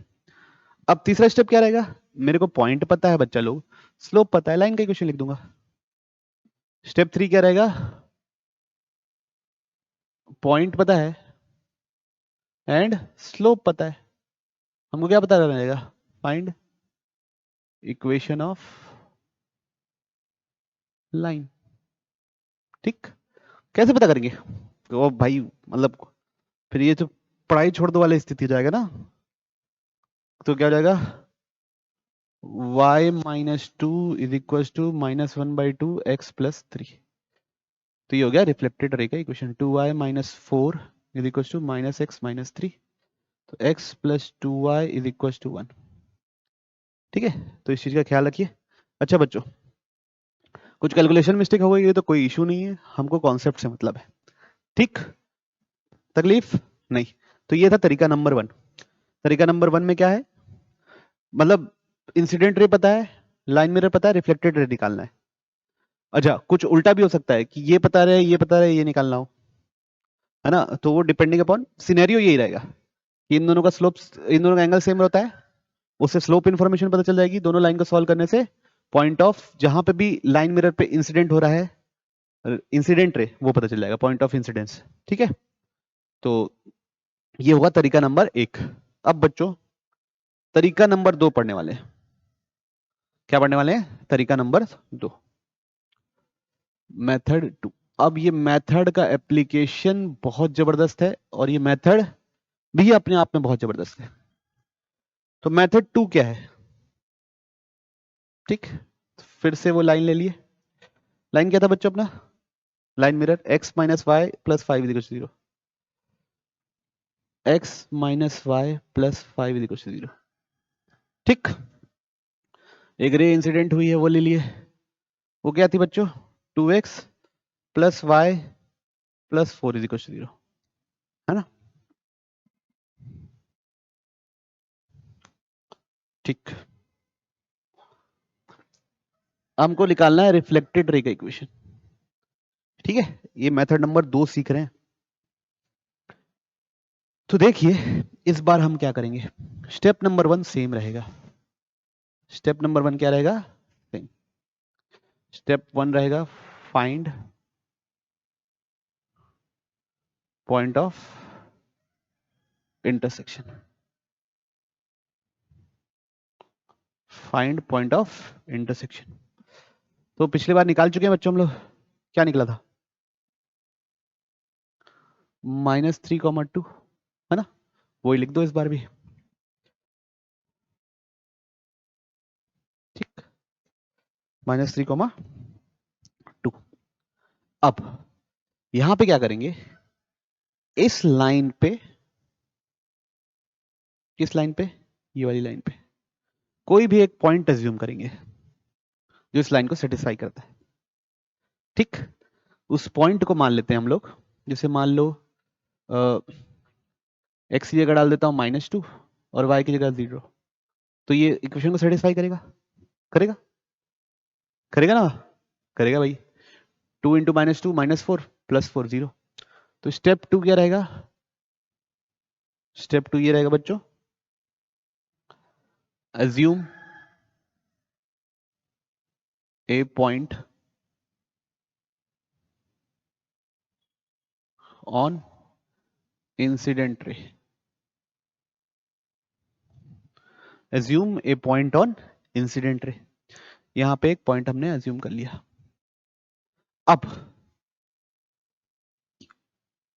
अब तीसरा स्टेप क्या रहेगा? मेरे को पॉइंट पता है बच्चा लोग, स्लोप पता है, लाइन का इक्वेशन लिख दूंगा। स्टेप 3 क्या रहेगा? पॉइंट पता है एंड स्लोप पता है, हमको क्या पता रहेगा? Find equation of line. ठीक, कैसे पता करेंगे? तो भाई मतलब फिर ये तो पढ़ाई छोड़ दो वाली स्थिति हो जाएगा ना। तो क्या हो जाएगा? y-2 is equal to -1/2 x plus 3। तो ये हो गया रिफ्लेक्टेड रे का equation. 2y - 4 is equal to -x - 3। तो x plus 2y is equal to 1। ठीक है, तो इस चीज का ख्याल रखिए। अच्छा बच्चों, कुछ कैलकुलेशन मिस्टेक हो गई है तो कोई इशू नहीं है, हमको कॉन्सेप्ट से मतलब है। ठीक, तकलीफ नहीं। तो ये था तरीका नंबर 1। तरीका नंबर 1 में क्या है? मतलब इंसिडेंट रे पता है, लाइन मिरर पता है, रिफ्लेक्टेड रे निकालना है। अच्छा, कुछ उल्टा भी हो सकता है कि ये पता रहे, ये पता रहे, ये निकालना हो, है ना। तो वो डिपेंडिंग अपॉन सिनेरियो यही रहेगा कि इन दोनों का स्लोप, इन दोनों का एंगल सेम रहता है, उससे स्लोप इन्फॉर्मेशन पता चल जाएगी। दोनों लाइन को सॉल्व करने से पॉइंट ऑफ जहां पे भी लाइन मिरर पे इंसिडेंट हो रहा है, इंसिडेंट रे, वो पता चल जाएगा, पॉइंट ऑफ इंसिडेंस। ठीक है, तो ये होगा तरीका नंबर 1। अब बच्चों तरीका नंबर 2 पढ़ने वाले हैं। क्या पढ़ने वाले हैं? तरीका नंबर 2, मेथड 2। अब ये मेथड का एप्लीकेशन बहुत जबरदस्त है और ये मेथड भी अपने आप में बहुत जबरदस्त है। तो मेथड 2 क्या है? ठीक, फिर से वो लाइन ले लिए। लाइन क्या था बच्चों अपना? Line mirror x minus y plus 5 is equal to 0। x minus y plus 5 is equal to 0। ठीक, एक रे इंसिडेंट हुई है वो ले लिए। वो क्या थी बच्चों? 2x plus y plus 4 is equal to 0, है ना? ठीक, हमको निकालना है रिफ्लेक्टेड रे का इक्वेशन। ठीक है, ये मेथड नंबर 2 सीख रहे हैं। तो देखिए इस बार हम क्या करेंगे। स्टेप नंबर 1 सेम रहेगा। स्टेप नंबर 1 क्या रहेगा? सेम। स्टेप 1 रहेगा find point of intersection. Find point of intersection. तो पिछली बार निकाल चुके हैं बच्चों हम लोग। क्या निकला था? -3, 2, है ना? वही लिख दो इस बार भी। ठीक, -3, 2। अब यहां पे क्या करेंगे? इस लाइन पे, किस लाइन पे? ये वाली लाइन पे कोई भी एक पॉइंट एज्यूम करेंगे जो इस लाइन को सेटिस्फाई करता है। ठीक, उस पॉइंट को मान लेते हैं हम लोग। जैसे मान लो x की जगह डाल देता हूं -2 और y की जगह 0। तो ये इक्वेशन को सेटिस्फाई करेगा? करेगा? करेगा ना? करेगा भाई। 2 इंटू -2 -4 प्लस 4 0। तो स्टेप 2 क्या रहेगा? स्टेप 2 ये रहेगा बच्चों, assume a point on incident ray। assume a point on incident ray। यहां पे एक पॉइंट हमने assume कर लिया। अब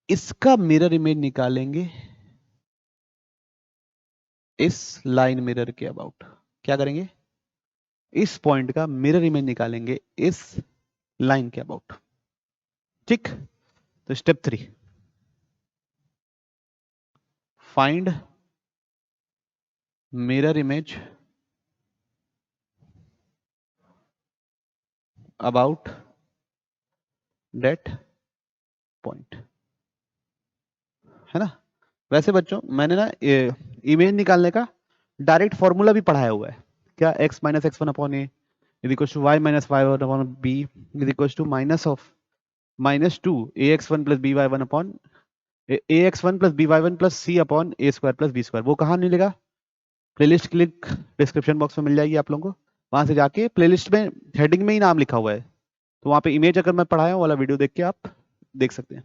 इसका मिरर इमेज निकालेंगे इस लाइन मिरर के अबाउट। क्या करेंगे? इस पॉइंट का मिरर इमेज निकालेंगे इस लाइन के अबाउट। ठीक, तो step 3 find mirror image about that point, है ना? वैसे बच्चों मैंने ना इमेज निकालने का डायरेक्ट फॉर्मूला भी पढ़ाया हुआ है। क्या? x minus x one upon a is equal to y minus y one upon b is equal to minus of -2 ax1 plus b y one upon ax1 plus b y one plus c upon a square plus b square. वो कहाँ मिलेगा? Playlist की link description box में मिल जाएगी आप लोगों को। वहां से जाके प्लेलिस्ट में हेडिंग में ही नाम लिखा हुआ है, तो वहां पे इमेज अगर मैं पढ़ाया हूँ वाला वीडियो देख के आप देख सकते हैं।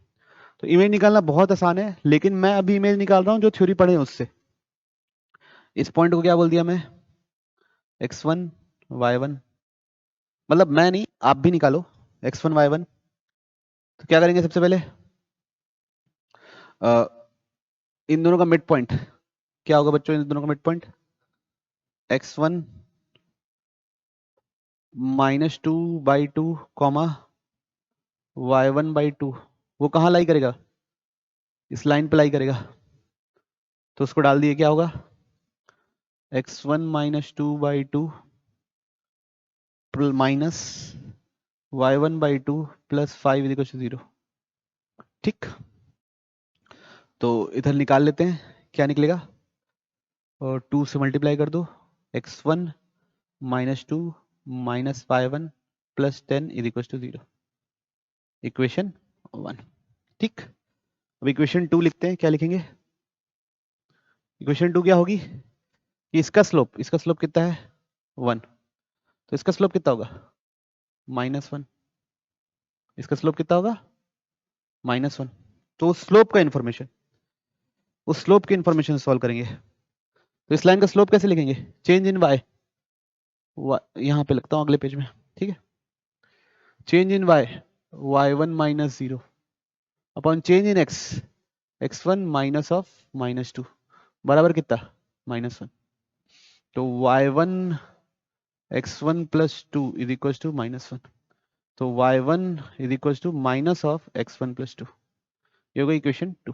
तो इमेज निकालना बहुत आसान है, लेकिन मैं अभी इमेज निकाल रहा हूँ जो थ्योरी पढ़े हैं उससे। इस पॉइंट को क्या बोल दिया मैं? x1 y1, मतलब मैं नहीं, आप भी निकालो x1 y1। तो क्या करेंगे सबसे पहले? इन दोनों का मिड पॉइंट क्या होगा बच्चों? इन दोनों का mid point x1 -2/2 comma y1/2। वो कहाँ लाई करेगा? इस लाइन पे लाई करेगा। तो उसको डाल दिए, क्या होगा? x1 -2/2 minus y1/2 plus 5 is 0। ठीक, तो इधर निकाल लेते हैं, क्या निकलेगा? और 2 से मल्टीप्लाई कर दो, x1 -2 minus y1 plus 10 is equal to 0। Equation 1। ठीक, अब इक्वेशन 2 लिखते हैं। क्या लिखेंगे? इक्वेशन 2 क्या होगी कि इसका स्लोप कितना है? 1। तो इसका स्लोप कितना होगा? -1। इसका स्लोप कितना होगा? -1। तो स्लोप का इंफॉर्मेशन, उस स्लोप की इंफॉर्मेशन सॉल्व करेंगे। तो इस लाइन का स्लोप कैसे लिखेंगे? चेंज इन वाई, यहां पे लगता हूं अगले पेज में। ठीक है, change in y y1 minus 0 upon change in x, x1 minus of minus 2 बराबर कितना -1। तो y1 x1 plus 2 is equal to -1। तो y1 is equal to minus of x1 plus 2। ये हो गई इक्वेशन 2।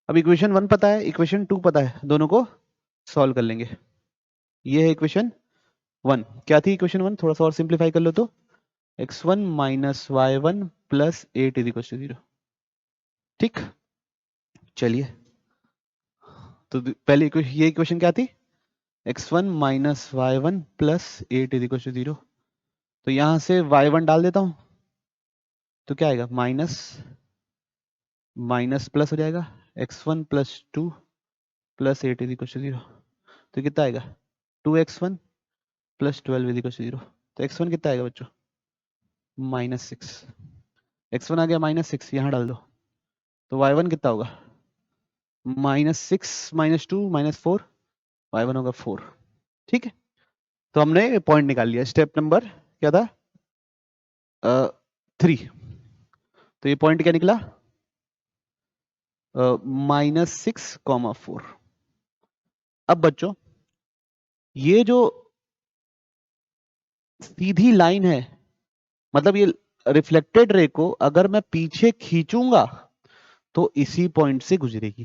अब इक्वेशन 1 पता है, इक्वेशन 2 पता है, दोनों को सॉल्व कर लेंगे। ये है इक्वेशन 1। क्या थी इक्वेशन 1? थोड़ा सा और सिंप्लीफाई कर लो तो x1 minus y1 plus 8 is equal to 0। ठीक, चलिए तो पहले ये इक्वेशन क्या थी? x1 minus y1 plus 8 is equal to 0। तो यहां से y1 डाल देता हूं, तो क्या आएगा? माइनस माइनस प्लस हो जाएगा, x1 plus 2 plus 8 is equal to 0। तो कितना आएगा? 2x1 plus 12 is equal to 0। तो x1 कितना आएगा बच्चों? -6। x1 आ गया -6, यहां डाल दो। तो y1 कितना होगा? -6 -2 -4, y1 होगा 4। ठीक है, तो हमने पॉइंट निकाल लिया। स्टेप नंबर क्या था? 3। तो ये पॉइंट क्या निकला? -6, 4। अब बच्चों ये जो सीधी लाइन है, मतलब ये रिफ्लेक्टेड रे को अगर मैं पीछे खींचूंगा तो इसी पॉइंट से गुजरेगी।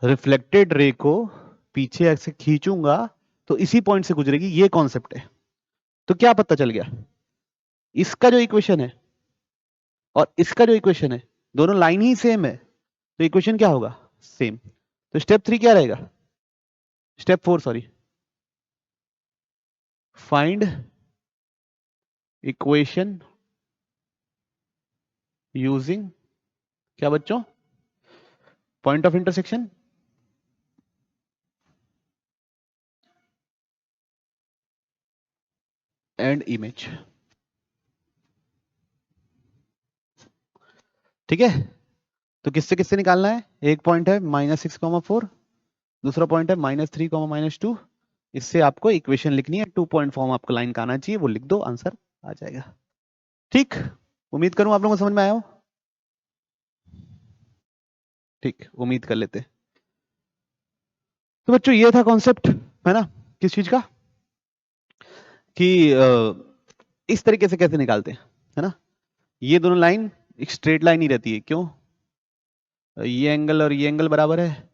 रिफ्लेक्टेड रे को पीछे ऐसे खींचूंगा तो इसी पॉइंट से गुजरेगी, ये कॉन्सेप्ट है। तो क्या पता चल गया? इसका जो इक्वेशन है और इसका जो इक्वेशन है, दोनों लाइन ही सेम है, तो इक्वेशन क्या होगा? सेम। तो स्टेप 3 क्या रहेगा? Step 4 sorry, find equation using क्या बच्चों? Point of intersection and image. ठीक है, तो किससे किससे निकालना है? एक पॉइंट है -6, 4, दूसरा पॉइंट है -3, -2। इससे आपको इक्वेशन लिखनी है, 2 पॉइंट फॉर्म आपको लाइन का आना चाहिए, वो लिख दो, आंसर आ जाएगा। ठीक, उम्मीद करूं आप लोगों को समझ में आया हो। ठीक, उम्मीद कर लेते। तो बच्चों ये था कॉन्सेप्ट, है ना, किस चीज का? कि इस तरीके से कैसे निकालते हैं, है ना। ये दोनों लाइन एक स्ट्रेट लाइन ही रहती है, क्यों? ये एंगल और ये एंगल बराबर है,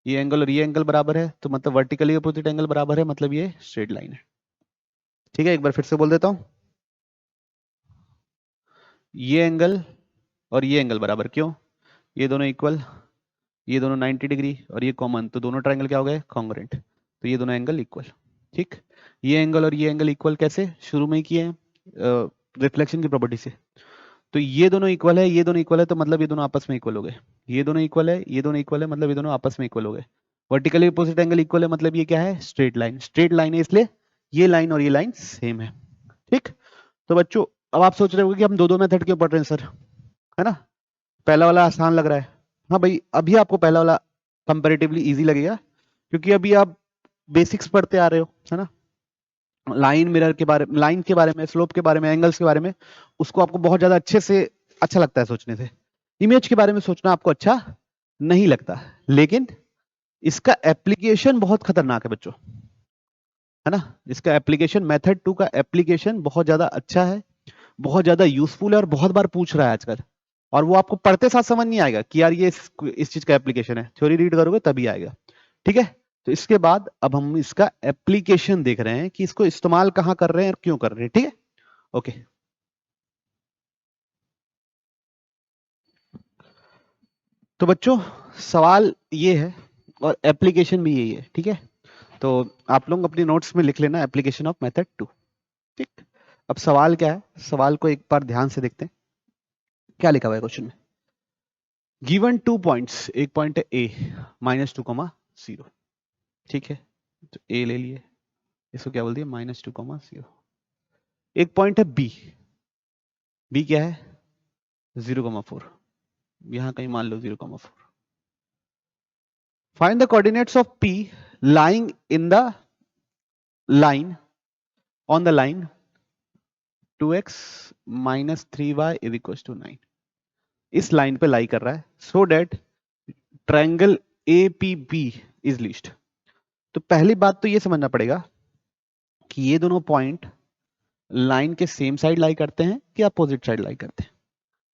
ये एंगल और ये एंगल बराबर है, तो मतलब वर्टिकली अपोजिट एंगल बराबर है, मतलब ये स्ट्रेट लाइन है। ठीक है, एक बार फिर से बोल देता हूं, ये एंगल और ये एंगल बराबर, क्यों? ये दोनों इक्वल, ये दोनों 90 डिग्री और ये कॉमन, तो दोनों ट्रायंगल क्या हो गए? कॉन्ग्रुएंट। तो ये दोनों एंगल इक्वल। ठीक, ये एंगल और ये एंगल इक्वल कैसे? शुरू में ही किए हैं, रिफ्लेक्शन की प्रॉपर्टी से। तो ये दोनों इक्वल है, ये दोनों इक्वल है, तो मतलब ये दोनों आपस में इक्वल हो गए। ये दोनों इक्वल है, ये दोनों इक्वल है, मतलब ये दोनों आपस में इक्वल हो गए। वर्टिकली अपोजिट एंगल इक्वल है, मतलब ये क्या है? Straight line. स्ट्रेट लाइन है, इसलिए ये लाइन और ये लाइन सेम है। ठीक, तो बच्चों अब आप सोच रहे होंगे कि हम दो मेथड क्यों पढ़ रहे हैं सर, है ना, पहला वाला आसान लग रहा है। हाँ भाई, अभी आपको पहला वाला कंपैरेटिवली इजी लगेगा, क्योंकि अभी आप बेसिक्स पढ़ते आ रहे हो, है ना। लाइन मिरर के बारे में, लाइन के बारे में, स्लोप के बारे में, एंगल्स के बारे में, उसको आपको बहुत ज्यादा अच्छे से अच्छा लगता है सोचने से। इमेज के बारे में सोचना आपको अच्छा नहीं लगता, लेकिन इसका एप्लीकेशन बहुत खतरनाक है बच्चों, है ना। इसका एप्लीकेशन, मेथड 2 का एप्लीकेशन बहुत ज्यादा अच्छा है, बहुत ज्यादा यूजफुल है, और बहुत बार पूछ रहा है आजकल। और वो आपको पढ़ते साथ समझ नहीं आएगा कि यार ये इस चीज का एप्लीकेशन है, थ्योरी रीड करोगे तभी आएगा। ठीक है, तो इसके बाद अब हम इसका एप्लीकेशन देख रहे हैं कि इसको इस्तेमाल कहां कर रहे हैं और क्यों कर रहे हैं। ठीक है, ओके। तो बच्चों सवाल ये है और एप्लीकेशन भी यही है। ठीक है, तो आप लोग अपनी नोट्स में लिख लेना एप्लीकेशन ऑफ मेथड 2। ठीक, अब सवाल क्या है, सवाल को एक बार ध्यान से देखते हैं क्या लिखा हुआ है क्वेश्चन में। गिवन 2 पॉइंट्स, एक पॉइंट है ए -2, 0। ठीक है, तो ए ले लिए, इसको क्या बोल दिया? -2, 0। एक पॉइंट है बी, बी क्या है? 0, 4, यहां कहीं मान लो 0, 4। Find the coordinates of P lying in the line, on the line 2x minus 3y is equal to 9 इस लाइन पे लाई कर रहा है, so that triangle APB is least. तो पहली बात तो ये समझना पड़ेगा कि ये दोनों पॉइंट लाइन के सेम साइड लाई करते हैं कि अपोजिट साइड लाई करते हैं,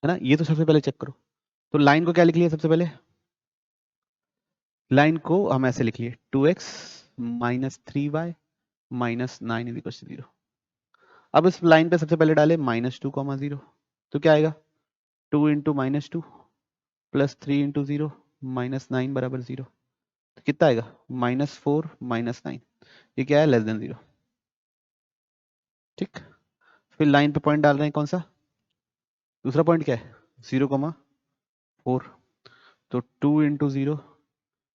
है ना। ये तो सबसे पहले चेक करो। तो लाइन को क्या लिख लिया सबसे पहले, लाइन को हम ऐसे लिख लिए 2x minus 3y minus 9 is equal to 0। अब इस लाइन पे सबसे पहले डाले -2, 0, तो क्या आएगा 2 इंटू -2 प्लस 3 इंटू 0 -9 बराबर 0। तो कितना आएगा -4 -9, ये क्या है लेस देन 0। ठीक, फिर लाइन पे पॉइंट डाल रहे हैं कौन सा, दूसरा पॉइंट क्या है 0,4। तो 2 इंटू 0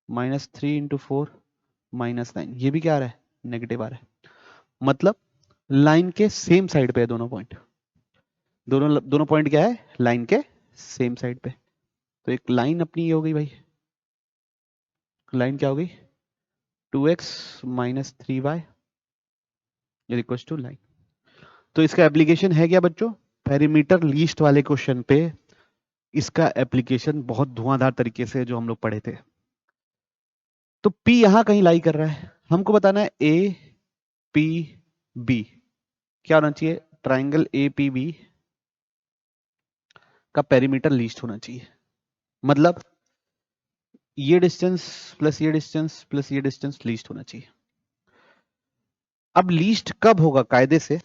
-3 इंटू 4 -9, ये भी क्या आ रहा है नेगेटिव आ रहा है। मतलब लाइन के सेम साइड पे है दोनों पॉइंट, दोनों पॉइंट क्या है लाइन के सेम साइड पे। तो एक लाइन अपनी ये हो गई भाई, लाइन क्या हो गई 2x minus 3y is equal to line. तो इसका एप्लीकेशन है क्या बच्चों, पेरीमीटर लीस्ट वाले क्वेश्चन पे इसका एप्लीकेशन बहुत धुआंधार तरीके से जो हम लोग पढ़े थे। तो P यहां कहीं लाई कर रहा है, हमको बताना है APB क्या होना चाहिए, ट्राइंगल APB का पेरीमीटर लीस्ट होना चाहिए। मतलब ये डिस्टेंस प्लस ये डिस्टेंस प्लस ये डिस्टेंस लीस्ट होना चाहिए। अब लीस्ट कब होगा कायदे से,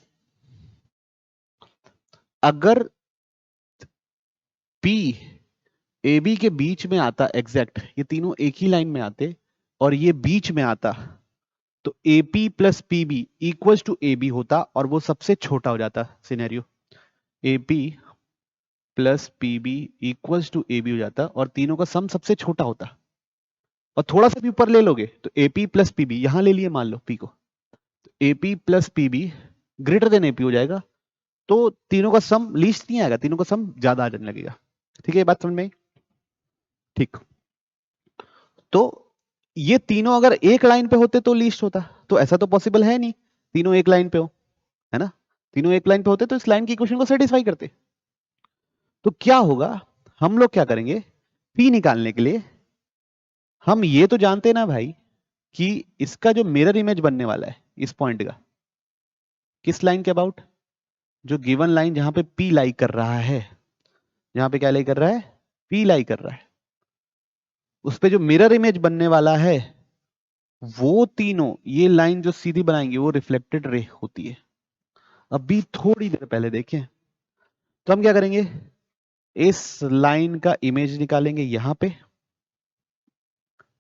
अगर P AB के बीच में आता एग्जैक्ट, ये तीनों एक ही लाइन में आते और ये बीच में आता, तो AP plus PB equal to AB होता और वो सबसे छोटा हो जाता scenario. AP plus PB equal to AB हो जाता और तीनों का सम सबसे छोटा होता। और थोड़ा सा भी ऊपर ले लोगे तो AP प्लस PB यहां ले लिए मान लो P को, तो AP plus PB greater than AP हो जाएगा। तो तीनों का सम लीस्ट नहीं आएगा, तीनों का सम ज्यादा आ जाने लगेगा। ठीक है, ये बात समझ में आई। ठीक, तो ये तीनों अगर एक लाइन पे होते तो लीस्ट होता, तो ऐसा तो पॉसिबल है नहीं तीनों एक लाइन पे हो, है ना। तीनों एक लाइन पे होते तो इस लाइन की इक्वेशन को सेटिस्फाई करते। तो क्या होगा, हम लोग क्या करेंगे P निकालने के लिए, हम ये तो जानते हैं ना भाई कि इसका जो मिरर इमेज बनने वाला है इस पॉइंट का, किस लाइन के अबाउट, जो गिवन लाइन जहां पे P लाई कर रहा है, जहां पे क्या लाई कर रहा है P लाई कर रहा है, उस पे जो मिरर इमेज बनने वाला है वो तीनों ये लाइन जो सीधी बनाएंगे वो रिफ्लेक्टेड रे होती है। अभी थोड़ी देर पहले देखें, तो हम क्या करेंगे इस लाइन का इमेज निकालेंगे यहां पे,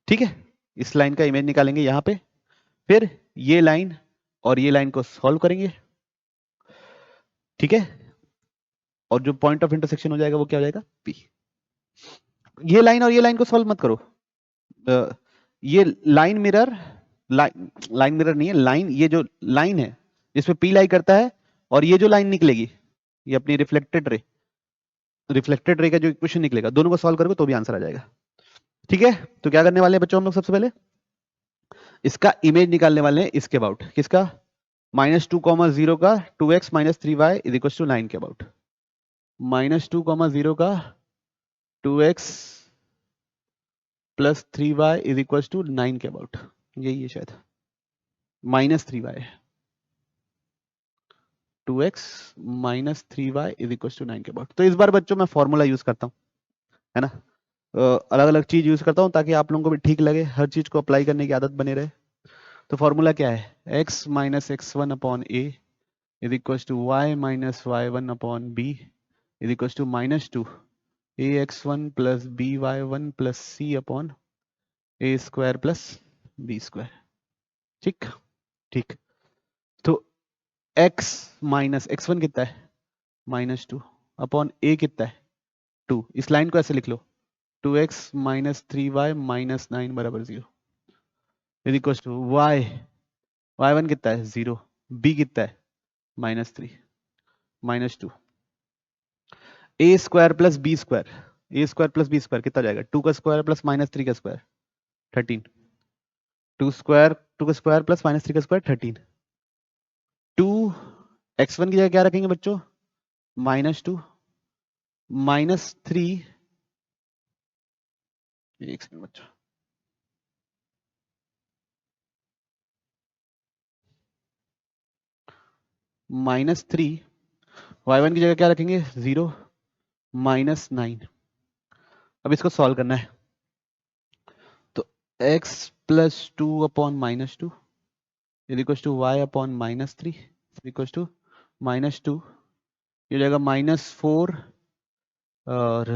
ठीक है, इस लाइन का इमेज निकालेंगे यहां पे, फिर ये लाइन और ये लाइन को सॉल्व करेंगे, ठीक है, और जो पॉइंट ऑफ इंटरसेक्शन हो जाएगा वो क्या हो जाएगा P। ये लाइन और ये लाइन को सॉल्व मत करो, ये लाइन मिरर, लाइन मिरर नहीं है लाइन, ये जो लाइन है जिसपे P लाई करता है और ये जो लाइन निकलेगी ये अपनी रिफ्लेक्टेड रे का जो इक्वेशन निकलेगा, दोनों को सॉल्व करोगे तो भी आंसर आ जाएगा। ठीक है, तो क्या करने वाले हैं बच्चों हम लोग, सबसे पहले इसका इमेज निकालने वाले हैं इसके अबाउट, किसका -2,0 का 2x minus 3y is equal to 9 के अबाउट, -2,0 का 2x plus 3y is equal to 9 के अबाउट, यही है शायद -3y, 2x minus 3y is equal to 9 के अबाउट। तो इस बार बच्चों मैं फॉर्मूला यूज करता हूँ, है ना, अलग अलग चीज यूज करता हूँ ताकि आप लोगों को भी ठीक लगे, हर चीज को अप्लाई करने की आदत बने रहे। तो फॉर्मूला क्या है, x minus x1 upon a is equal to y minus y1 upon b is equal to -2 ax1 plus by1 plus c upon a square plus b square. ठीक ठीक, तो x माइनस x1 कितना है -2 upon a कितना है 2, इस line को ऐसे लिख लो 2x माइनस 3y माइनस 9 बराबर 0 इज इक्वल टू y1 कितना है 0, b कितना है -3 -2 a square plus b square, a square plus b square कितना जाएगा 2 का स्क्वायर प्लस -3 का स्क्वायर 13, 2 का स्क्वायर प्लस -3 का स्क्वायर 13, 2 x1 की जगह क्या रखेंगे बच्चों, -2 -3, एक सेकंड बच्चों, -3, y1 की जगह क्या रखेंगे 0 -9। अब इसको सॉल्व करना है, तो x + 2 upon -2 is equal to y upon -3 is equal to -2, ये जाएगा -4 और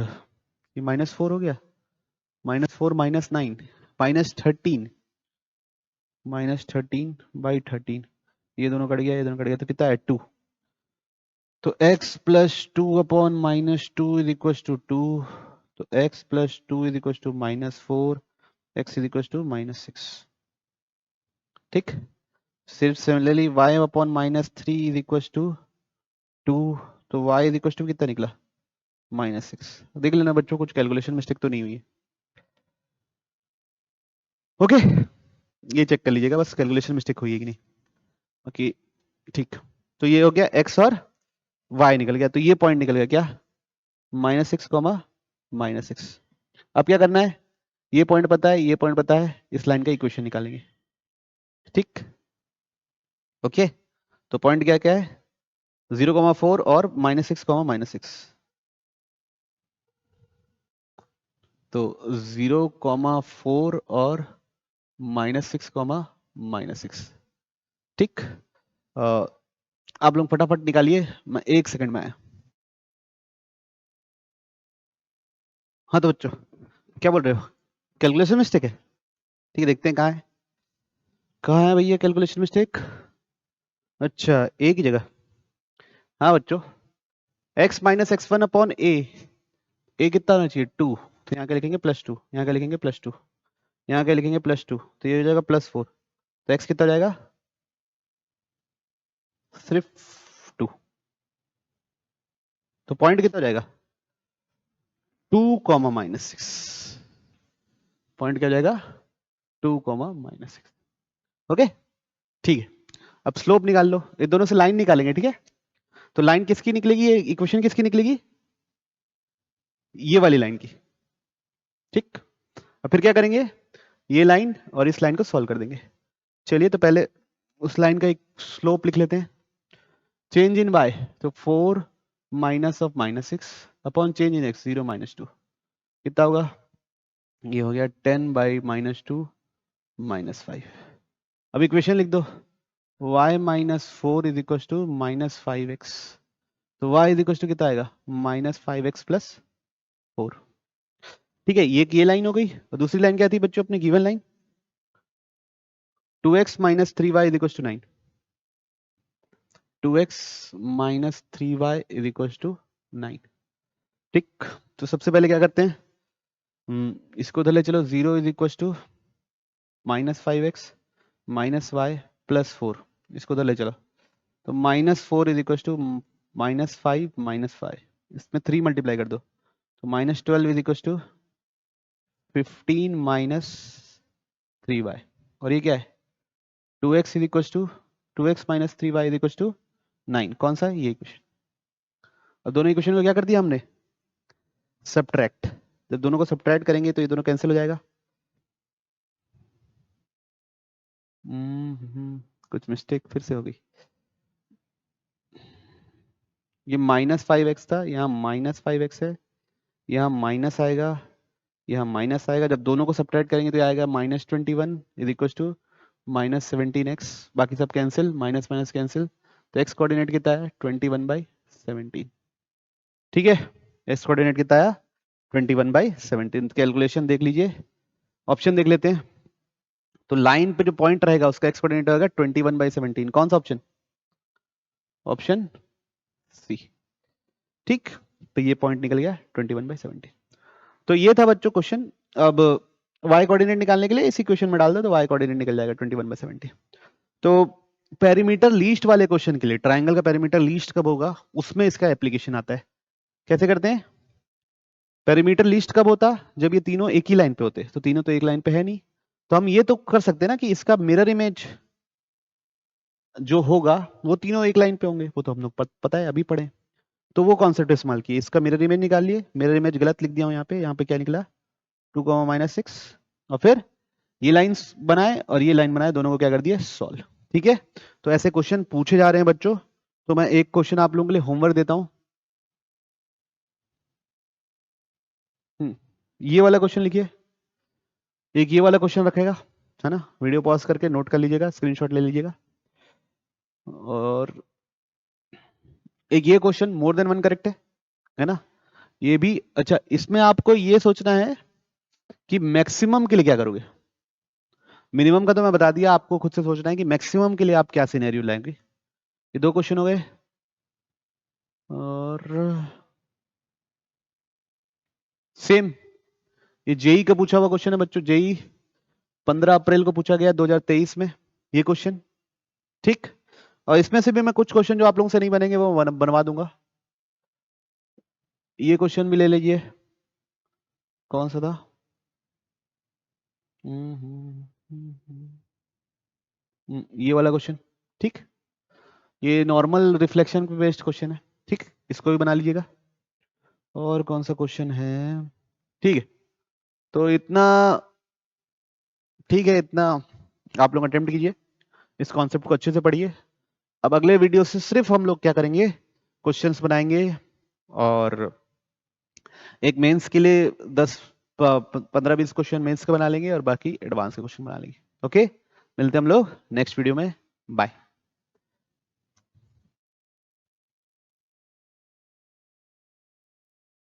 ये -4 हो गया, -4 -9 -13, -13/13, ये दोनों कट गया, ये दोनों कट गया, तो कितना है 2। तो x + 2 upon -2 is equal to 2, तो x + 2 is equal to -4, x is equal to -6। ठीक, सिर्फ similarly y upon -3 is equal to 2, तो y इज इक्वल टू कितना निकला -6। देख लेना बच्चों कुछ कैलकुलेशन मिस्टेक तो नहीं हुई है। ओके, ये चेक कर लीजिएगा बस कैलकुलेशन मिस्टेक हुई है कि नहीं। ओके ठीक, तो ये हो गया x और y निकल गया, तो ये पॉइंट निकल गया क्या -6, -6। अब क्या करना है, ये पॉइंट पता है, ये पॉइंट पता है, इस लाइन का इक्वेशन निकालेंगे। ठीक, ओके, तो पॉइंट क्या क्या है 0,4 और -6, -6। तो 0,4 और -6, -6। ठीक, आप लोग फटाफट निकालिए, मैं 1 सेकंड में आया। हाँ तो बच्चों क्या बोल रहे हो, कैलकुलेशन मिस्टेक है? ठीक है, देखते हैं कहाँ है, कहाँ है भैया कैलकुलेशन मिस्टेक। अच्छा, ए की जगह, हाँ बच्चों, x - x1 अपॉन ए कितना होना चाहिए 2, तो यहाँ क्या लिखेंगे +2, यहाँ क्या लिखेंगे +2, यहाँ क्या लिखेंगे +2, तो ये हो जाएगा +4, तो x कितना हो जाएगा सिर्फ 2, तो पॉइंट कितना हो जाएगा 2, -6। पॉइंट क्या हो जाएगा 2, -6। ओके ठीक है, अब स्लोप निकाल लो, ये दोनों से लाइन निकालेंगे। ठीक है, तो लाइन किसकी निकलेगी, ये इक्वेशन किसकी निकलेगी, ये वाली लाइन की। ठीक, अब फिर क्या करेंगे, ये लाइन और इस लाइन को सॉल्व कर देंगे। चलिए, तो पहले उस लाइन का एक स्लोप लिख लेते हैं, चेंज इन y, तो 4 minus of -6 upon change in x 0 -2 कितना होगा, ये हो गया 10/-2 -5। अब इक्वेशन लिख दो, y - 4 is equal to -5x, तो y इज इक्वल टू कितना आएगा -5x + 4। ठीक है, ये लाइन हो गई, और दूसरी लाइन क्या थी बच्चों अपनी given line, 2x - 3y is equal to 9, 2x - 3y is equal to 9। ठीक, तो सबसे पहले क्या करते हैं, इसको उधर ले चलो, 0 is equal to -5x -y + 4, इसको उधर ले चलो, तो -4 इज इक्वल टू -5 -5, इसमें 3 मल्टीप्लाई कर दो, तो -12 इज इक्वल टू 15 - 3y, और ये क्या है 2x is equal to 2x - 3y is equal to 9, कौन सा है ये इक्वेशन। अब दोनों इक्वेशन को क्या कर दिया हमने, सब्ट्रैक्ट, जब दोनों को सब्ट्रैक्ट करेंगे तो ये दोनों कैंसिल हो जाएगा। कुछ मिस्टेक फिर से हो गई, ये -5x था, यहाँ -5x है, यहाँ माइनस आएगा, यहाँ माइनस आएगा, जब दोनों को सब्ट्रैक्ट करेंगे तो ये आएगा -21 इज इक्वल टू -17x, बाकी सब कैंसिल, माइनस माइनस कैंसिल, तो x कोऑर्डिनेट कितना है 21/17। ठीक है, x कोऑर्डिनेट कितना आया 21/17। कैलकुलेशन देख लीजिए, ऑप्शन देख लेते हैं, तो लाइन पे जो पॉइंट रहेगा उसका x कोऑर्डिनेट होगा 21/17, कौन सा ऑप्शन, ऑप्शन सी। ठीक, तो ये पॉइंट निकल गया 21/17। तो ये था बच्चों क्वेश्चन। अब y कोऑर्डिनेट निकालने के लिए इसी क्वेश्चन में डाल दो, तो y कोऑर्डिनेट निकल जाएगा 21/17। तो पेरीमीटर लीस्ट वाले क्वेश्चन के लिए, ट्राइंगल का पेरीमीटर लीस्ट कब होगा, उसमें इसका एप्लीकेशन आता है। कैसे करते हैं, पेरीमीटर लीस्ट कब होता, जब ये तीनों एक ही लाइन पे होते, तो तीनों तो एक लाइन पे है नहीं, तो हम ये तो कर सकते हैं ना कि इसका मिरर इमेज जो होगा वो तीनों एक लाइन पे होंगे, वो तो हम लोग पता है, अभी पढ़े। तो वो कॉन्सेप्ट इस्तेमाल किए। इसका मिरर इमेज निकाल लिए, मिरर इमेज गलत लिख दिया हूँ यहाँ पे क्या निकला 2, -6, और फिर ये लाइंस बनाए और ये लाइन बनाए, दोनों को क्या कर दिया सॉल्व। ठीक है, तो ऐसे क्वेश्चन पूछे जा रहे हैं बच्चों। तो मैं एक क्वेश्चन आप लोगों के लिए होमवर्क देता हूँ। ये वाला क्वेश्चन लिखिए, एक ये वाला क्वेश्चन रखेगा, है ना, वीडियो पॉज करके नोट कर लीजिएगा, स्क्रीनशॉट ले लीजिएगा। और एक ये question more than one correct है ना, ये भी। अच्छा, इसमें आपको ये सोचना है कि मैक्सिमम के लिए क्या करोगे। मिनिमम का तो मैं बता दिया, आपको खुद से सोचना है कि मैक्सिमम के लिए आप क्या सिनेरियो लाएंगे। ये 2 क्वेश्चन हो गए। और सेम ये जेई का पूछा हुआ क्वेश्चन है बच्चों, जेई 15 अप्रैल को पूछा गया 2023 में ये क्वेश्चन। ठीक, और इसमें से भी मैं कुछ क्वेश्चन जो आप लोगों से नहीं बनेंगे वो बनवा दूंगा। ये क्वेश्चन भी ले लीजिए, कौन सा था, ये वाला क्वेश्चन। ठीक, ये नॉर्मल रिफ्लेक्शन पे बेस्ड क्वेश्चन है। ठीक, इसको भी बना लीजिएगा। और कौन सा क्वेश्चन है, ठीक है, तो इतना ठीक है, इतना आप लोग अटेम्प्ट कीजिए, इस कॉन्सेप्ट को अच्छे से पढ़िए। अब अगले वीडियो से सिर्फ हम लोग क्या करेंगे, क्वेश्चंस बनाएंगे, और एक मेंस के लिए 10-15-20 क्वेश्चन मेंस के बना लेंगे और बाकी एडवांस के क्वेश्चन बना लेंगे। ओके, मिलते हैं हम लोग नेक्स्ट वीडियो में, बाय।